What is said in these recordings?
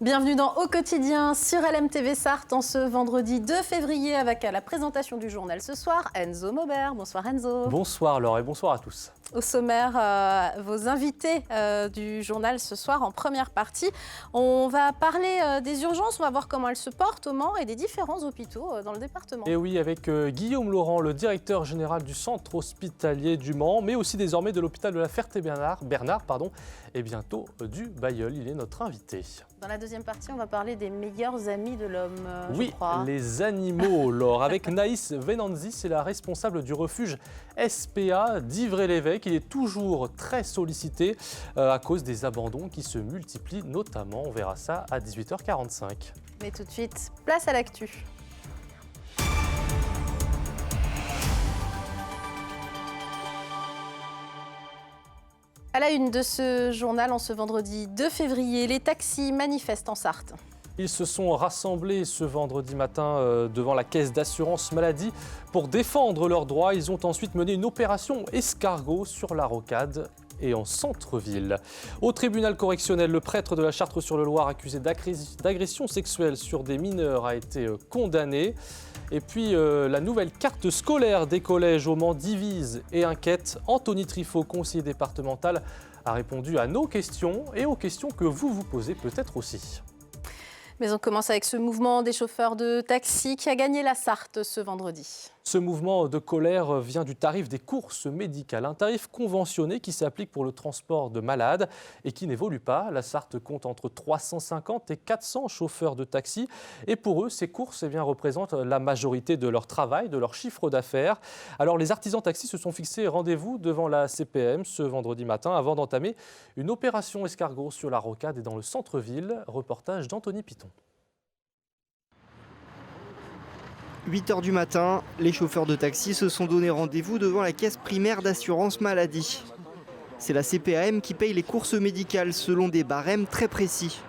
Bienvenue dans Au quotidien sur LMTV Sarthe en ce vendredi 2 février avec à la présentation du journal ce soir Enzo Maubert. Bonsoir Enzo. Bonsoir Laure et bonsoir à tous. Au sommaire, vos invités du journal ce soir en première partie. On va parler des urgences, on va voir comment elles se portent au Mans et des différents hôpitaux dans le département. Et oui, avec Guillaume Laurent, le directeur général du centre hospitalier du Mans, mais aussi désormais de l'hôpital de la Ferté-Bernard, et bientôt du Bailleul. Il est notre invité. Dans la deuxième partie, on va parler des meilleurs amis de l'homme, oui, je crois. Les animaux, Laure. Avec Naïs Venanzi, c'est la responsable du refuge SPA d'Ivray-l'Évêque. Il est toujours très sollicité à cause des abandons qui se multiplient, notamment, on verra ça à 18h45. Mais tout de suite, place à l'actu. À la une de ce journal, en ce vendredi 2 février, les taxis manifestent en Sarthe. Ils se sont rassemblés ce vendredi matin devant la caisse d'assurance maladie pour défendre leurs droits. Ils ont ensuite mené une opération escargot sur la rocade et en centre-ville. Au tribunal correctionnel, le prêtre de la Chartre-sur-le-Loir accusé d'agression sexuelle sur des mineurs a été condamné. Et puis la nouvelle carte scolaire des collèges au Mans divise et inquiète. Anthony Trifot, conseiller départemental, a répondu à nos questions et aux questions que vous posez peut-être aussi. Mais on commence avec ce mouvement des chauffeurs de taxi qui a gagné la Sarthe ce vendredi. Ce mouvement de colère vient du tarif des courses médicales, un tarif conventionné qui s'applique pour le transport de malades et qui n'évolue pas. La Sarthe compte entre 350 et 400 chauffeurs de taxi et pour eux, ces courses représentent la majorité de leur travail, de leur chiffre d'affaires. Alors les artisans taxis se sont fixés rendez-vous devant la CPM ce vendredi matin avant d'entamer une opération escargot sur la rocade et dans le centre-ville. Reportage d'Anthony Piton. 8h du matin, les chauffeurs de taxi se sont donné rendez-vous devant la caisse primaire d'assurance maladie. C'est la CPAM qui paye les courses médicales selon des barèmes très précis.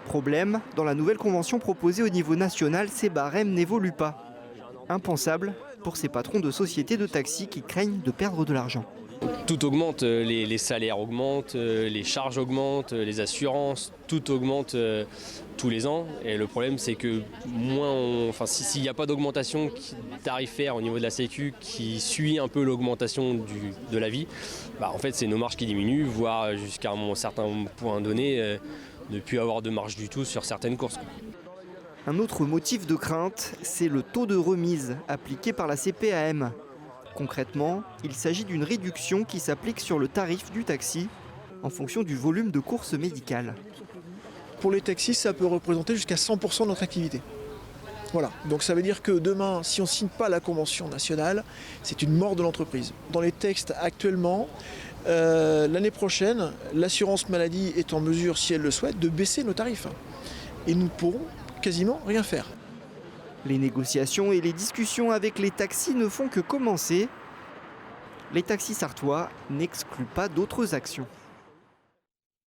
Problème, dans la nouvelle convention proposée au niveau national, ces barèmes n'évoluent pas. Impensable pour ces patrons de sociétés de taxi qui craignent de perdre de l'argent. Tout augmente, les salaires augmentent, les charges augmentent, les assurances, tout augmente tous les ans. Et le problème, c'est que s'il n'y a pas d'augmentation tarifaire au niveau de la Sécu qui suit un peu l'augmentation de la vie, en fait, c'est nos marges qui diminuent, voire jusqu'à un certain point donné, ne plus avoir de marge du tout sur certaines courses. Un autre motif de crainte, c'est le taux de remise appliqué par la CPAM. Concrètement, il s'agit d'une réduction qui s'applique sur le tarif du taxi en fonction du volume de courses médicales. Pour les taxis, ça peut représenter jusqu'à 100% de notre activité. Voilà, donc ça veut dire que demain, si on ne signe pas la convention nationale, c'est une mort de l'entreprise. Dans les textes actuellement, l'année prochaine, l'assurance maladie est en mesure, si elle le souhaite, de baisser nos tarifs. Et nous ne pourrons quasiment rien faire. Les négociations et les discussions avec les taxis ne font que commencer. Les taxis sartois n'excluent pas d'autres actions.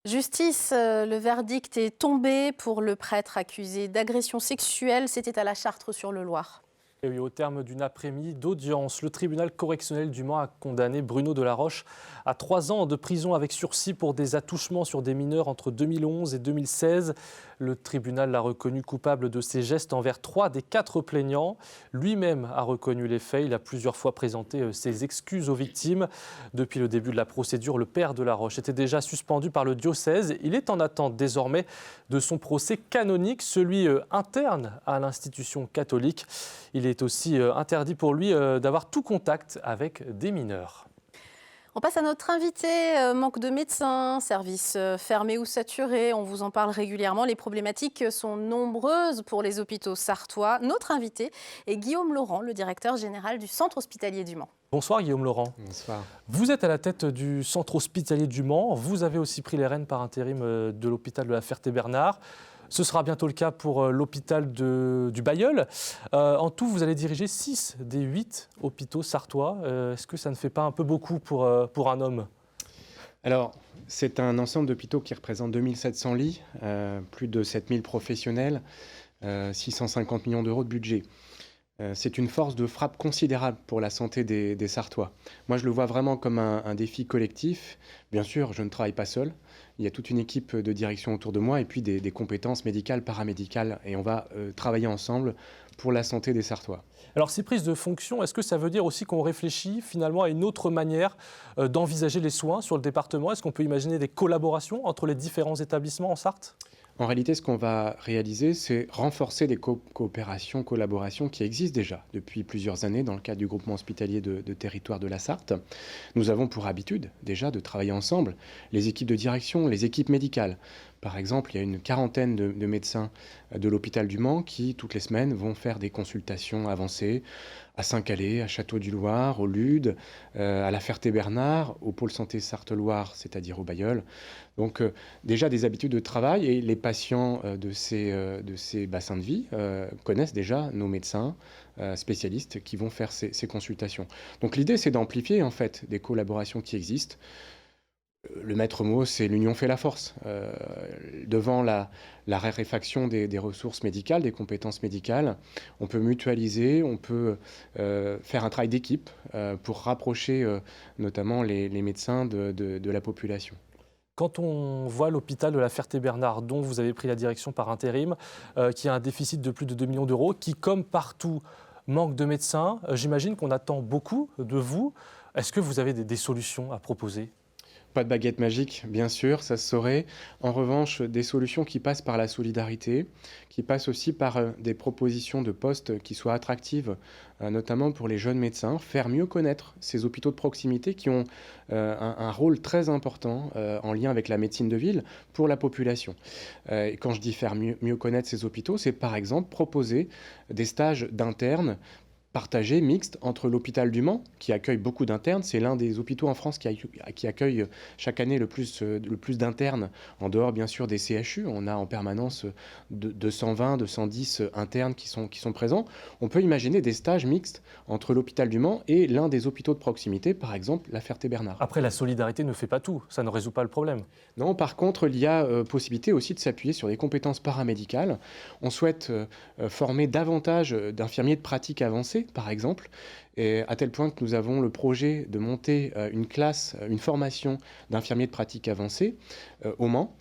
Justice, le verdict est tombé pour le prêtre accusé d'agression sexuelle. C'était à la Chartre-sur-le-Loir. Et oui, au terme d'une après-midi d'audience, le tribunal correctionnel du Mans a condamné Bruno Delaroche à 3 ans de prison avec sursis pour des attouchements sur des mineurs entre 2011 et 2016. Le tribunal l'a reconnu coupable de ces gestes envers 3 des 4 plaignants. Lui-même a reconnu les faits. Il a plusieurs fois présenté ses excuses aux victimes. Depuis le début de la procédure, le père Delaroche était déjà suspendu par le diocèse. Il est en attente désormais de son procès canonique, celui interne à l'institution catholique. Il est aussi interdit pour lui d'avoir tout contact avec des mineurs. On passe à notre invité. Manque de médecins, services fermés ou saturés. On vous en parle régulièrement. Les problématiques sont nombreuses pour les hôpitaux sartois. Notre invité est Guillaume Laurent, le directeur général du centre hospitalier du Mans. Bonsoir Guillaume Laurent. Bonsoir. Vous êtes à la tête du centre hospitalier du Mans. Vous avez aussi pris les rênes par intérim de l'hôpital de la Ferté-Bernard. Ce sera bientôt le cas pour l'hôpital du Bailleul. En tout, vous allez diriger 6 des 8 hôpitaux sartois. Est-ce que ça ne fait pas un peu beaucoup pour un homme ? Alors, c'est un ensemble d'hôpitaux qui représente 2700 lits, plus de 7000 professionnels, 650 millions d'euros de budget. C'est une force de frappe considérable pour la santé des Sarthois. Moi, je le vois vraiment comme un défi collectif. Bien sûr, je ne travaille pas seul. Il y a toute une équipe de direction autour de moi et puis des compétences médicales, paramédicales. Et on va travailler ensemble pour la santé des Sarthois. Alors ces prises de fonction, est-ce que ça veut dire aussi qu'on réfléchit finalement à une autre manière d'envisager les soins sur le département? Est-ce qu'on peut imaginer des collaborations entre les différents établissements en Sarthe? En réalité, ce qu'on va réaliser, c'est renforcer des coopérations, collaborations qui existent déjà depuis plusieurs années dans le cadre du groupement hospitalier de territoire de la Sarthe. Nous avons pour habitude déjà de travailler ensemble, les équipes de direction, les équipes médicales. Par exemple, il y a une quarantaine de médecins de l'hôpital du Mans qui, toutes les semaines, vont faire des consultations avancées à Saint-Calais, à Château-du-Loir, au Lude, à la Ferté-Bernard, au pôle santé Sarthe-Loire, c'est-à-dire au Bailleul. Donc déjà des habitudes de travail et les patients de ces bassins de vie connaissent déjà nos médecins spécialistes qui vont faire ces consultations. Donc l'idée, c'est d'amplifier en fait des collaborations qui existent. Le maître mot, c'est l'union fait la force. Devant la raréfaction des ressources médicales, des compétences médicales, on peut mutualiser, on peut faire un travail d'équipe pour rapprocher notamment les médecins de la population. Quand on voit l'hôpital de la Ferté-Bernard, dont vous avez pris la direction par intérim, qui a un déficit de plus de 2 millions d'euros, qui, comme partout, manque de médecins, j'imagine qu'on attend beaucoup de vous. Est-ce que vous avez des solutions à proposer ? Pas de baguette magique, bien sûr, ça se saurait. En revanche, des solutions qui passent par la solidarité, qui passent aussi par des propositions de postes qui soient attractives, notamment pour les jeunes médecins, faire mieux connaître ces hôpitaux de proximité qui ont un rôle très important en lien avec la médecine de ville pour la population. Et quand je dis faire mieux connaître ces hôpitaux, c'est par exemple proposer des stages d'internes partagé, mixte, entre l'hôpital du Mans, qui accueille beaucoup d'internes. C'est l'un des hôpitaux en France qui accueille chaque année le plus d'internes, en dehors bien sûr des CHU. On a en permanence 220, 210 internes qui sont présents. On peut imaginer des stages mixtes entre l'hôpital du Mans et l'un des hôpitaux de proximité, par exemple la Ferté-Bernard. Après, la solidarité ne fait pas tout, ça ne résout pas le problème. Non, par contre, il y a possibilité aussi de s'appuyer sur des compétences paramédicales. On souhaite former davantage d'infirmiers de pratique avancée, par exemple, et à tel point que nous avons le projet de monter une formation d'infirmiers de pratique avancée au Mans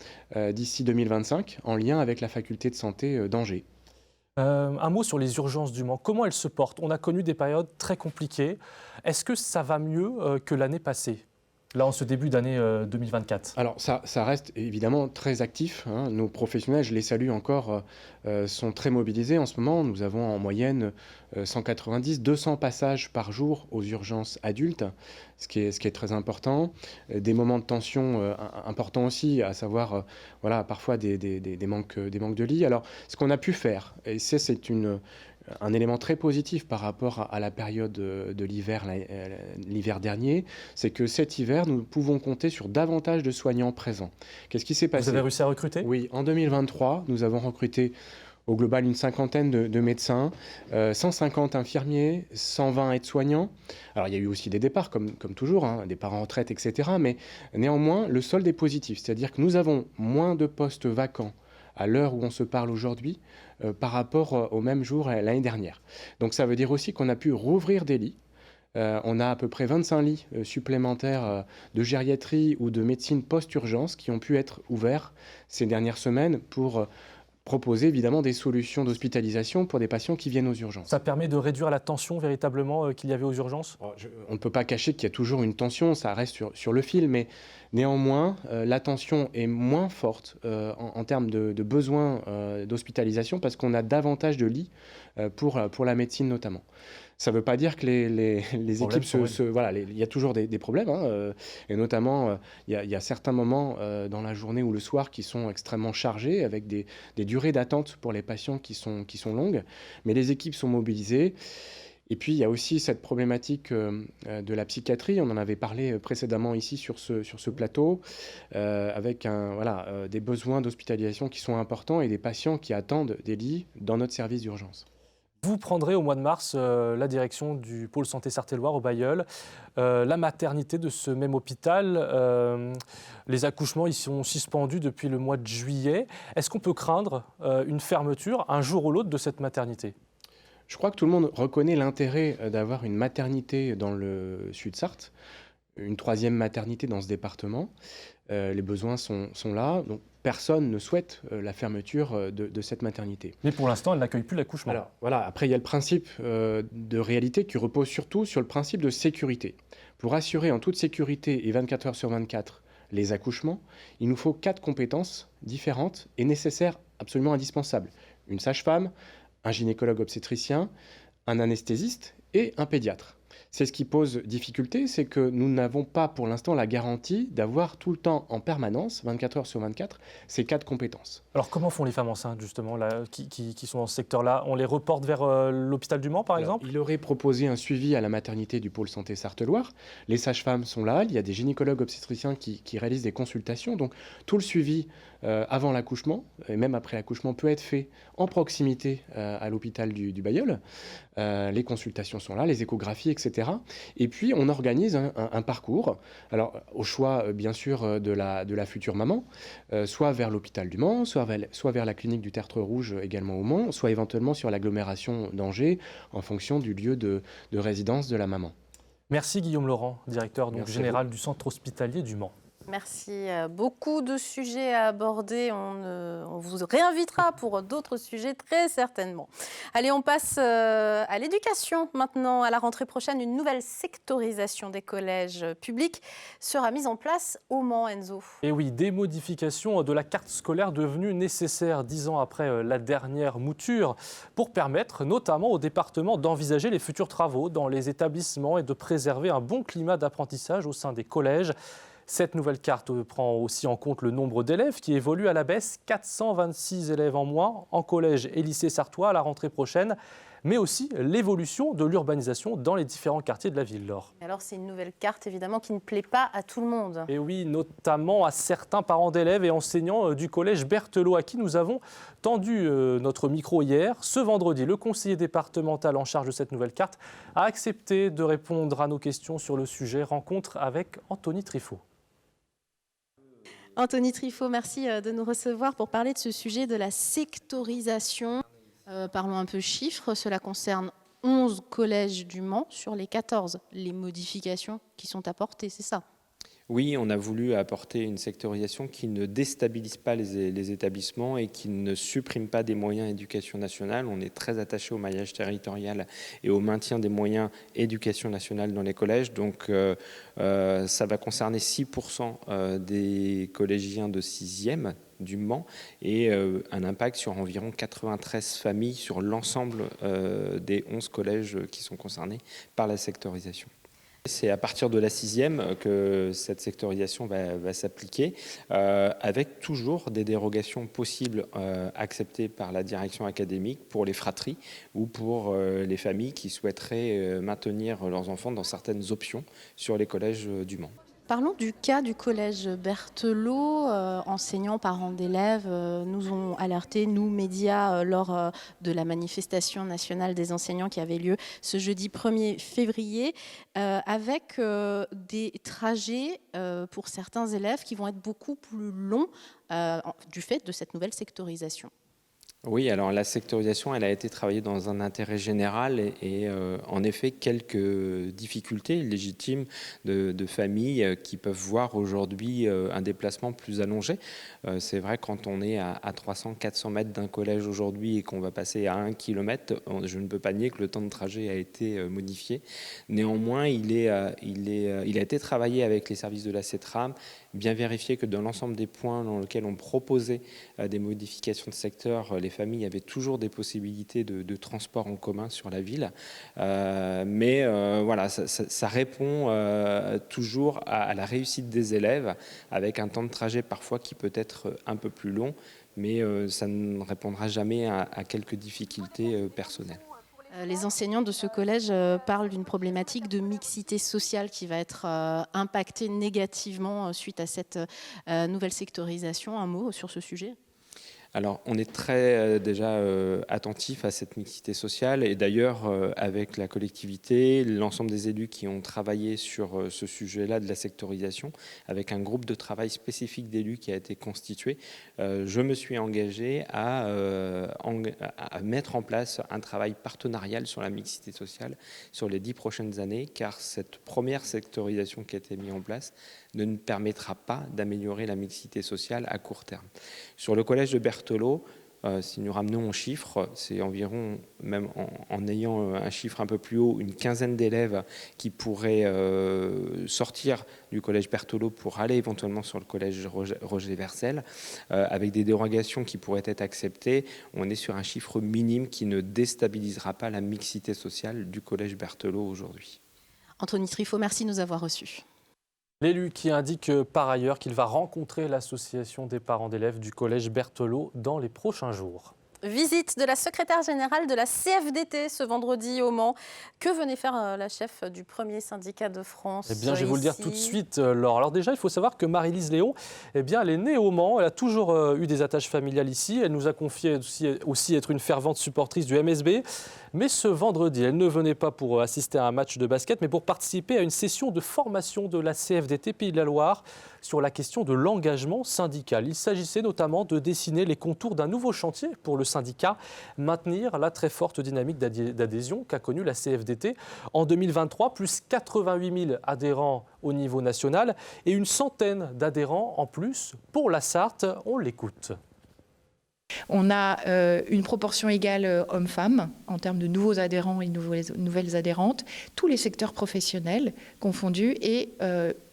d'ici 2025, en lien avec la faculté de santé d'Angers. Un mot sur les urgences du Mans. Comment elles se portent? On a connu des périodes très compliquées. Est-ce que ça va mieux que l'année passée, là en ce début d'année 2024? Alors ça reste évidemment très actif, hein. Nos professionnels, je les salue encore, sont très mobilisés en ce moment. Nous avons en moyenne 190-200 passages par jour aux urgences adultes, ce qui est très important. Des moments de tension importants aussi, à savoir voilà, parfois des manques de lits. Alors ce qu'on a pu faire, et c'est un élément très positif par rapport à la période de l'hiver dernier, c'est que cet hiver, nous pouvons compter sur davantage de soignants présents. Qu'est-ce qui s'est passé? Vous avez réussi à recruter? Oui, en 2023, nous avons recruté au global une cinquantaine de médecins, 150 infirmiers, 120 aides-soignants. Alors il y a eu aussi des départs, comme toujours, hein, des départs en retraite, etc. Mais néanmoins, le solde est positif, c'est-à-dire que nous avons moins de postes vacants à l'heure où on se parle aujourd'hui par rapport au même jour l'année dernière. Donc ça veut dire aussi qu'on a pu rouvrir des lits. On a à peu près 25 lits supplémentaires de gériatrie ou de médecine post-urgence qui ont pu être ouverts ces dernières semaines pour proposer évidemment des solutions d'hospitalisation pour des patients qui viennent aux urgences. Ça permet de réduire la tension véritablement qu'il y avait aux urgences? On ne peut pas cacher qu'il y a toujours une tension, ça reste sur le fil, mais néanmoins, la tension est moins forte en termes de besoins d'hospitalisation parce qu'on a davantage de lits pour la médecine notamment. Ça ne veut pas dire que les équipes voilà, il y a toujours des problèmes, hein, et notamment il y a certains moments dans la journée ou le soir qui sont extrêmement chargés avec des durées d'attente pour les patients qui sont longues, mais les équipes sont mobilisées. Et puis il y a aussi cette problématique de la psychiatrie, on en avait parlé précédemment ici sur ce plateau, avec des besoins d'hospitalisation qui sont importants et des patients qui attendent des lits dans notre service d'urgence. Vous prendrez au mois de mars la direction du pôle santé Sarthe-et-Loire au Bailleul, la maternité de ce même hôpital. Les accouchements y sont suspendus depuis le mois de juillet. Est-ce qu'on peut craindre une fermeture un jour ou l'autre de cette maternité ? Je crois que tout le monde reconnaît l'intérêt d'avoir une maternité dans le Sud-Sarthe, une 3e maternité dans ce département. Les besoins sont là, donc personne ne souhaite la fermeture de cette maternité. Mais pour l'instant, elle n'accueille plus l'accouchement. Alors voilà, après il y a le principe de réalité qui repose surtout sur le principe de sécurité. Pour assurer en toute sécurité et 24 heures sur 24 les accouchements, il nous faut 4 compétences différentes et nécessaires, absolument indispensables. Une sage-femme, un gynécologue obstétricien, un anesthésiste et un pédiatre. C'est ce qui pose difficulté, c'est que nous n'avons pas pour l'instant la garantie d'avoir tout le temps en permanence, 24 heures sur 24, ces 4 compétences. Alors comment font les femmes enceintes justement là, qui sont dans ce secteur-là? On les reporte vers l'hôpital du Mans par exemple? Il aurait proposé un suivi à la maternité du pôle santé Sarthe-Loire. Les sages-femmes sont là, il y a des gynécologues obstétriciens qui réalisent des consultations. Donc tout le suivi avant l'accouchement, et même après l'accouchement, peut être fait en proximité à l'hôpital du Bailleul. Les consultations sont là, les échographies, etc. Et puis on organise un parcours, alors au choix bien sûr de la future maman, soit vers l'hôpital du Mans, soit vers la clinique du Tertre Rouge également au Mans, soit éventuellement sur l'agglomération d'Angers en fonction du lieu de résidence de la maman. Merci Guillaume Laurent, directeur général du centre hospitalier du Mans. Merci. Beaucoup de sujets à aborder. On vous réinvitera pour d'autres sujets très certainement. Allez, on passe à l'éducation maintenant. À la rentrée prochaine, une nouvelle sectorisation des collèges publics sera mise en place au Mans, Enzo. Et oui, des modifications de la carte scolaire devenues nécessaires 10 ans après la dernière mouture pour permettre notamment au département d'envisager les futurs travaux dans les établissements et de préserver un bon climat d'apprentissage au sein des collèges. Cette nouvelle carte prend aussi en compte le nombre d'élèves qui évolue à la baisse, 426 élèves en moins en collège et lycée sarthois à la rentrée prochaine, mais aussi l'évolution de l'urbanisation dans les différents quartiers de la ville. Laure. Alors c'est une nouvelle carte évidemment qui ne plaît pas à tout le monde. Et oui, notamment à certains parents d'élèves et enseignants du collège Berthelot à qui nous avons tendu notre micro hier. Ce vendredi, le conseiller départemental en charge de cette nouvelle carte a accepté de répondre à nos questions sur le sujet. Rencontre avec Anthony Trifot. Anthony Trifot, merci de nous recevoir pour parler de ce sujet de la sectorisation. Parlons un peu chiffres. Cela concerne 11 collèges du Mans sur les 14. Les modifications qui sont apportées, c'est ça? Oui, on a voulu apporter une sectorisation qui ne déstabilise pas les établissements et qui ne supprime pas des moyens éducation nationale. On est très attaché au maillage territorial et au maintien des moyens éducation nationale dans les collèges. Donc ça va concerner 6% des collégiens de 6e du Mans et un impact sur environ 93 familles sur l'ensemble des 11 collèges qui sont concernés par la sectorisation. C'est à partir de la 6e que cette sectorisation va s'appliquer, avec toujours des dérogations possibles acceptées par la direction académique pour les fratries ou pour les familles qui souhaiteraient maintenir leurs enfants dans certaines options sur les collèges du Mans. Parlons du cas du collège Berthelot. Enseignants, parents d'élèves nous ont alertés, nous, médias, lors de la manifestation nationale des enseignants qui avait lieu ce jeudi 1er février, avec des trajets pour certains élèves qui vont être beaucoup plus longs du fait de cette nouvelle sectorisation. Oui, alors la sectorisation, elle a été travaillée dans un intérêt général et en effet, quelques difficultés légitimes de familles qui peuvent voir aujourd'hui un déplacement plus allongé. C'est vrai, quand on est à 300-400 mètres d'un collège aujourd'hui et qu'on va passer à 1 km, je ne peux pas nier que le temps de trajet a été modifié. Néanmoins, il a été travaillé avec les services de la CETRAM, bien vérifié que dans l'ensemble des points dans lesquels on proposait des modifications de secteur, les familles avaient toujours des possibilités de transport en commun sur la ville. Mais voilà, ça répond toujours à la réussite des élèves, avec un temps de trajet parfois qui peut être un peu plus long, mais ça ne répondra jamais à quelques difficultés personnelles. Les enseignants de ce collège parlent d'une problématique de mixité sociale qui va être impactée négativement suite à cette nouvelle sectorisation. Un mot sur ce sujet ? Alors, on est très déjà attentif à cette mixité sociale et d'ailleurs, avec la collectivité, l'ensemble des élus qui ont travaillé sur ce sujet-là de la sectorisation, avec un groupe de travail spécifique d'élus qui a été constitué, je me suis engagé à mettre en place un travail partenarial sur la mixité sociale sur les 10 prochaines années, car cette première sectorisation qui a été mise en place ne permettra pas d'améliorer la mixité sociale à court terme. Sur le collège de Berthelot, si nous ramenons en chiffres, c'est environ, même en ayant un chiffre un peu plus haut, une quinzaine d'élèves qui pourraient sortir du collège Berthelot pour aller éventuellement sur le collège Roger Vercel, avec des dérogations qui pourraient être acceptées. On est sur un chiffre minime qui ne déstabilisera pas la mixité sociale du collège Berthelot aujourd'hui. Anthony Trifot, merci de nous avoir reçus. L'élu qui indique par ailleurs qu'il va rencontrer l'association des parents d'élèves du collège Berthelot dans les prochains jours. Visite de la secrétaire générale de la CFDT ce vendredi au Mans. Que venait faire la chef du premier syndicat de France? Eh bien, je vais vous le dire tout de suite, Laure. Alors déjà, il faut savoir que Marie-Lise Léon, eh bien, elle est née au Mans. Elle a toujours eu des attaches familiales ici. Elle nous a confié aussi être une fervente supportrice du MSB. Mais ce vendredi, elle ne venait pas pour assister à un match de basket, mais pour participer à une session de formation de la CFDT Pays de la Loire sur la question de l'engagement syndical. Il s'agissait notamment de dessiner les contours d'un nouveau chantier pour le syndicat, maintenir la très forte dynamique d'adhésion qu'a connue la CFDT. En 2023, plus 88 000 adhérents au niveau national et une centaine d'adhérents en plus pour la Sarthe. On l'écoute. On a une proportion égale hommes-femmes en termes de nouveaux adhérents et nouvelles adhérentes, tous les secteurs professionnels confondus, et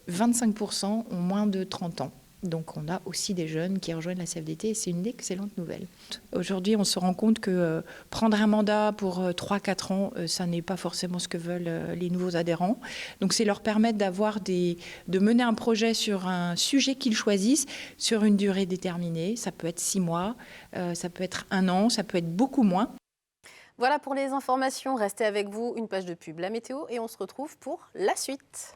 25% ont moins de 30 ans. Donc on a aussi des jeunes qui rejoignent la CFDT et c'est une excellente nouvelle. Aujourd'hui, on se rend compte que prendre un mandat pour 3-4 ans, ça n'est pas forcément ce que veulent les nouveaux adhérents. Donc c'est leur permettre de mener un projet sur un sujet qu'ils choisissent sur une durée déterminée. Ça peut être 6 mois, ça peut être 1 an, ça peut être beaucoup moins. Voilà pour les informations. Restez avec vous, une page de pub, la météo, et on se retrouve pour la suite.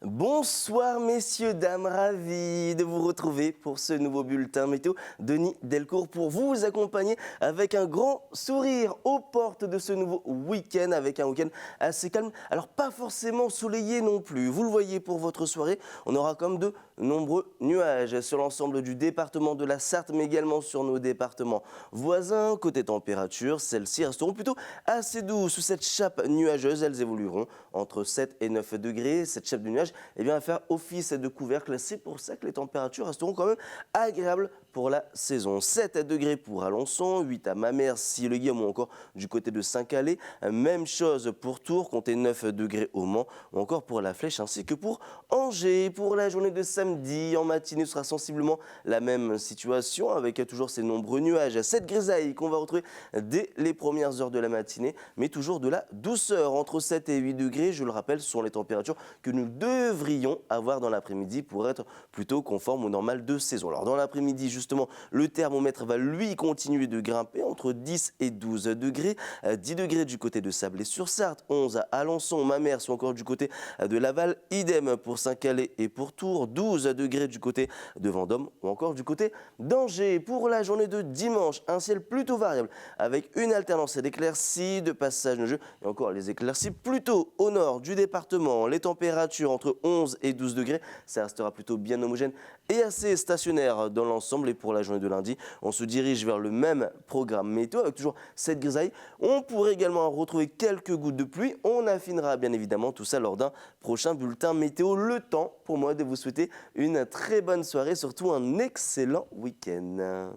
Bonsoir messieurs, dames, ravi de vous retrouver pour ce nouveau bulletin météo. Denis Delcourt pour vous accompagner avec un grand sourire aux portes de ce nouveau week-end, avec un week-end assez calme. Alors pas forcément soleillé non plus, vous le voyez pour votre soirée, on aura comme de nombreux nuages sur l'ensemble du département de la Sarthe, mais également sur nos départements voisins. Côté température, celles-ci resteront plutôt assez douces sous cette chape nuageuse. Elles évolueront entre 7 et 9 degrés. Cette chape de nuages va faire office de couvercle. C'est pour ça que les températures resteront quand même agréables pour la saison. 7 degrés pour Alençon, 8 à Mamers, Sille-Guillaume ou encore du côté de Saint-Calais. Même chose pour Tours, comptez 9 degrés au Mans ou encore pour La Flèche ainsi que pour Angers. Pour la journée de samedi, en matinée, ce sera sensiblement la même situation avec toujours ces nombreux nuages. Cette grisaille qu'on va retrouver dès les premières heures de la matinée, mais toujours de la douceur. Entre 7 et 8 degrés, je le rappelle, ce sont les températures que nous devrions avoir dans l'après-midi pour être plutôt conforme au normal de saison. Alors dans l'après-midi, justement, le thermomètre va lui continuer de grimper entre 10 et 12 degrés. 10 degrés du côté de Sablé-sur-Sarthe, 11 à Alençon, Mamers ou encore du côté de Laval. Idem pour Saint-Calais et pour Tours. 12 degrés du côté de Vendôme ou encore du côté d'Angers. Pour la journée de dimanche, un ciel plutôt variable avec une alternance d'éclaircies, de passages nuageux et encore les éclaircies plutôt au nord du département. Les températures entre 11 et 12 degrés, ça restera plutôt bien homogène et assez stationnaire dans l'ensemble. Et pour la journée de lundi, on se dirige vers le même programme météo avec toujours cette grisaille. On pourrait également retrouver quelques gouttes de pluie. On affinera bien évidemment tout ça lors d'un prochain bulletin météo. Le temps pour moi de vous souhaiter une très bonne soirée, surtout un excellent week-end.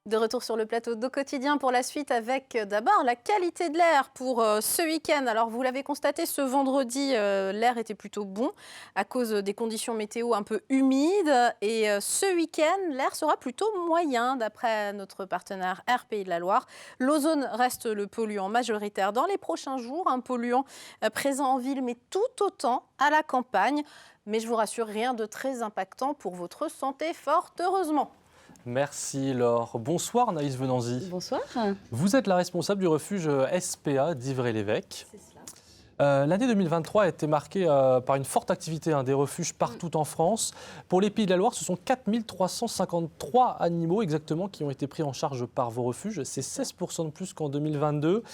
De retour sur le plateau d'Au Quotidien pour la suite avec d'abord la qualité de l'air pour ce week-end. Alors vous l'avez constaté, ce vendredi, l'air était plutôt bon à cause des conditions météo un peu humides. Et ce week-end, l'air sera plutôt moyen d'après notre partenaire Air Pays de la Loire. L'ozone reste le polluant majoritaire dans les prochains jours, un polluant présent en ville mais tout autant à la campagne. Mais je vous rassure, rien de très impactant pour votre santé, fort heureusement. Merci Laure. Bonsoir Naïs Venanzi. Bonsoir. Vous êtes la responsable du refuge SPA d'Ivry-l'Évêque. C'est cela. L'année 2023 a été marquée par une forte activité des refuges partout en France. Pour les Pays de la Loire, ce sont 4353 animaux exactement qui ont été pris en charge par vos refuges. C'est 16% de plus qu'en 2022.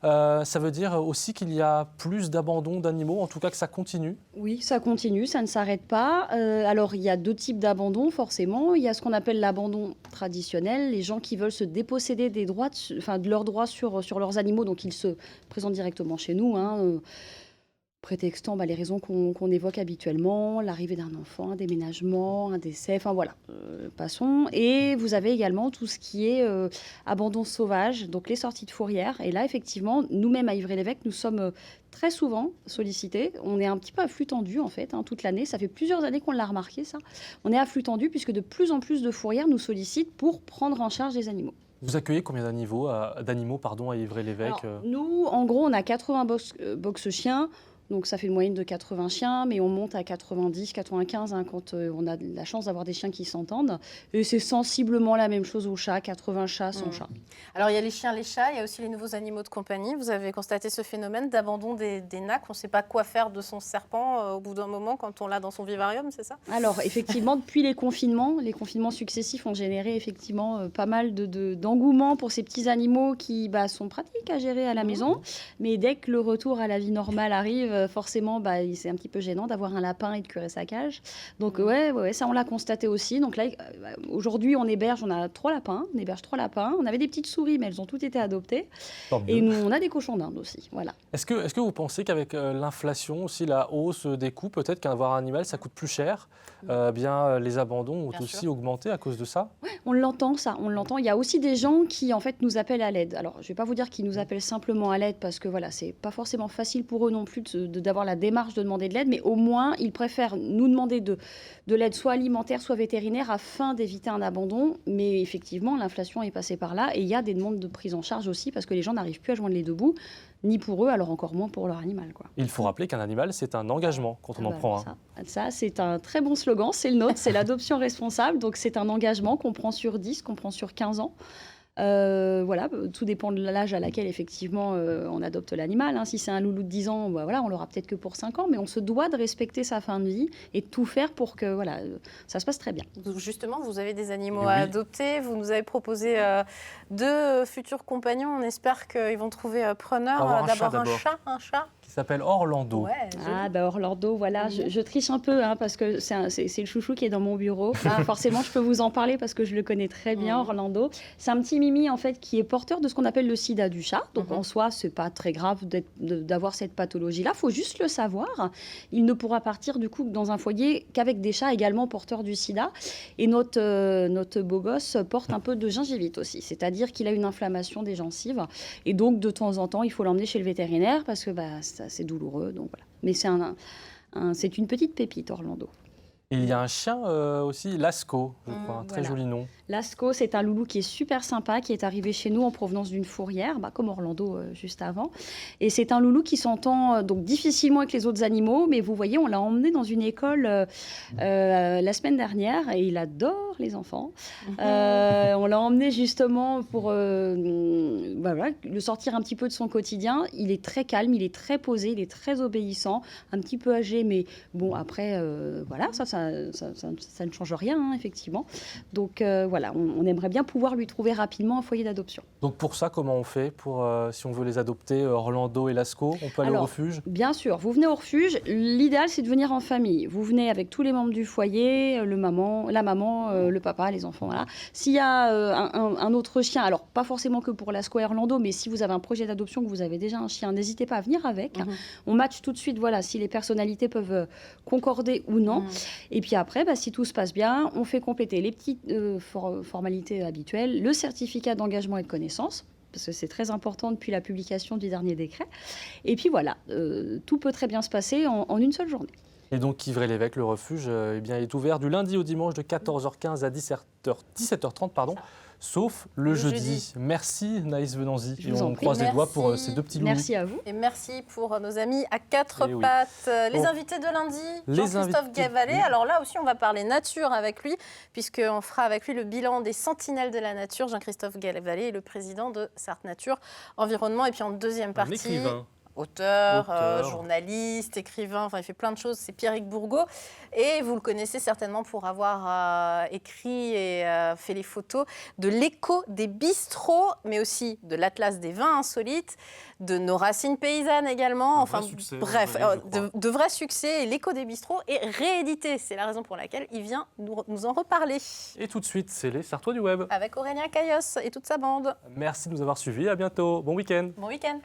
Ça veut dire aussi qu'il y a plus d'abandon d'animaux, en tout cas que ça continue? Oui, ça continue, ça ne s'arrête pas. Alors, il y a deux types d'abandon, forcément. Il y a ce qu'on appelle l'abandon traditionnel, les gens qui veulent se déposséder des droits, de leurs droits sur leurs animaux, donc ils se présentent directement chez nous, prétextant les raisons qu'on évoque habituellement, l'arrivée d'un enfant, un déménagement, un décès, passons. Et vous avez également tout ce qui est abandon sauvage, donc les sorties de fourrière. Et là, effectivement, nous-mêmes à Ivry-l'Évêque, nous sommes très souvent sollicités. On est un petit peu à flux tendu, en fait, toute l'année. Ça fait plusieurs années qu'on l'a remarqué, ça. On est à flux tendu puisque de plus en plus de fourrières nous sollicitent pour prendre en charge les animaux. Vous accueillez combien d'animaux à Ivry-l'Évêque? Nous, en gros, on a 80 box chiens. Donc ça fait une moyenne de 80 chiens, mais on monte à 90, 95 quand on a la chance d'avoir des chiens qui s'entendent. Et c'est sensiblement la même chose aux chats, 80 chats, 100 chats. Alors il y a les chiens, les chats, il y a aussi les nouveaux animaux de compagnie. Vous avez constaté ce phénomène d'abandon des nacs. On ne sait pas quoi faire de son serpent au bout d'un moment quand on l'a dans son vivarium, c'est ça? Alors effectivement, depuis les confinements successifs ont généré effectivement pas mal d'engouement pour ces petits animaux qui sont pratiques à gérer à la maison. Mais dès que le retour à la vie normale arrive, forcément, c'est un petit peu gênant d'avoir un lapin et de curer sa cage. Donc, ouais, ça, on l'a constaté aussi. Donc là, aujourd'hui, on a 3 lapins. On héberge 3 lapins. On avait des petites souris, mais elles ont toutes été adoptées. Et nous, on a des cochons d'Inde aussi. Voilà. Est-ce que vous pensez qu'avec l'inflation, aussi la hausse des coûts, peut-être qu'avoir un animal, ça coûte plus cher, les abandons ont aussi augmenté à cause de ça? Ouais, on l'entend, ça. On l'entend. Il y a aussi des gens qui, en fait, nous appellent à l'aide. Alors, je ne vais pas vous dire qu'ils nous appellent simplement à l'aide parce que, voilà, c'est pas forcément facile pour eux non plus d'avoir la démarche de demander de l'aide, mais au moins, ils préfèrent nous demander de l'aide soit alimentaire, soit vétérinaire, afin d'éviter un abandon. Mais effectivement, l'inflation est passée par là et il y a des demandes de prise en charge aussi parce que les gens n'arrivent plus à joindre les deux bouts, ni pour eux, alors encore moins pour leur animal, quoi. Il faut rappeler qu'un animal, c'est un engagement quand on en prend un. Ça, c'est un très bon slogan, c'est le nôtre, c'est l'adoption responsable. Donc c'est un engagement qu'on prend sur 10, qu'on prend sur 15 ans. Voilà, tout dépend de l'âge à laquelle effectivement on adopte l'animal. Si c'est un loulou de 10 ans, on l'aura peut-être que pour 5 ans, mais on se doit de respecter sa fin de vie et de tout faire pour que ça se passe très bien. Donc justement, vous avez des animaux à adopter, vous nous avez proposé 2 futurs compagnons, on espère qu'ils vont trouver preneur. D'abord un chat qui s'appelle Orlando. Orlando, voilà, je triche un peu parce que c'est le chouchou qui est dans mon bureau. Forcément, je peux vous en parler parce que je le connais très bien, Orlando. C'est un petit mimi en fait qui est porteur de ce qu'on appelle le sida du chat. Donc en soi, c'est pas très grave d'avoir cette pathologie-là. Il faut juste le savoir. Il ne pourra partir du coup dans un foyer qu'avec des chats également porteurs du sida. Et notre beau gosse porte un peu de gingivite aussi, c'est-à-dire qu'il a une inflammation des gencives. Et donc de temps en temps, il faut l'emmener chez le vétérinaire parce que c'est douloureux. Donc voilà. Mais c'est une petite pépite, Orlando. Et il y a un chien aussi, Lasco, je crois, un très joli nom. Lasco, c'est un loulou qui est super sympa, qui est arrivé chez nous en provenance d'une fourrière, comme Orlando juste avant. Et c'est un loulou qui s'entend donc difficilement avec les autres animaux, mais vous voyez, on l'a emmené dans une école la semaine dernière et il adore les enfants. On l'a emmené justement pour le sortir un petit peu de son quotidien. Il est très calme, il est très posé, il est très obéissant, un petit peu âgé, mais bon, après, ça ne change rien, effectivement. Donc, on aimerait bien pouvoir lui trouver rapidement un foyer d'adoption. Donc pour ça, comment on fait si on veut les adopter, Orlando et Lasco? On peut aller au refuge? Bien sûr, vous venez au refuge. L'idéal, c'est de venir en famille. Vous venez avec tous les membres du foyer, la maman, le papa, les enfants. Voilà. S'il y a un autre chien, alors pas forcément que pour Lasco et Orlando, mais si vous avez un projet d'adoption, que vous avez déjà un chien, n'hésitez pas à venir avec. On match tout de suite, si les personnalités peuvent concorder ou non. Et puis après, si tout se passe bien, on fait compléter les petites formalités habituelles, le certificat d'engagement et de connaissance, parce que c'est très important depuis la publication du dernier décret. Et puis voilà, tout peut très bien se passer en une seule journée. Et donc Ivray-l'Évêque, le refuge, est ouvert du lundi au dimanche de 14h15 à 17h30, sauf le jeudi. Merci Naïs Venanzi. Je vous en on prie. croise les doigts Merci. pour ces deux petits loulous. Merci à vous. Et merci pour nos amis à quatre Eh oui. pattes. Les Bon. invités de lundi, Les Jean-Christophe invités- Gavalet. oui. Alors là aussi, on va parler nature avec lui, puisqu'on fera avec lui le bilan des sentinelles de la nature. Jean-Christophe Gavalet est le président de Sarthe Nature Environnement. Et puis en deuxième Un partie... écrivain. Auteur, journaliste, écrivain, enfin il fait plein de choses, c'est Pierrick Bourgault. Et vous le connaissez certainement pour avoir écrit et fait les photos de l'écho des bistrots, mais aussi de l'Atlas des vins insolites, de nos racines paysannes également. Un vrai succès, bref, on va dire, je crois. de vrais succès. Et l'écho des bistrots est réédité. C'est la raison pour laquelle il vient nous en reparler. Et tout de suite, c'est les Sartois du Web. Avec Aurélien Caillos et toute sa bande. Merci de nous avoir suivis. À bientôt. Bon week-end. Bon week-end.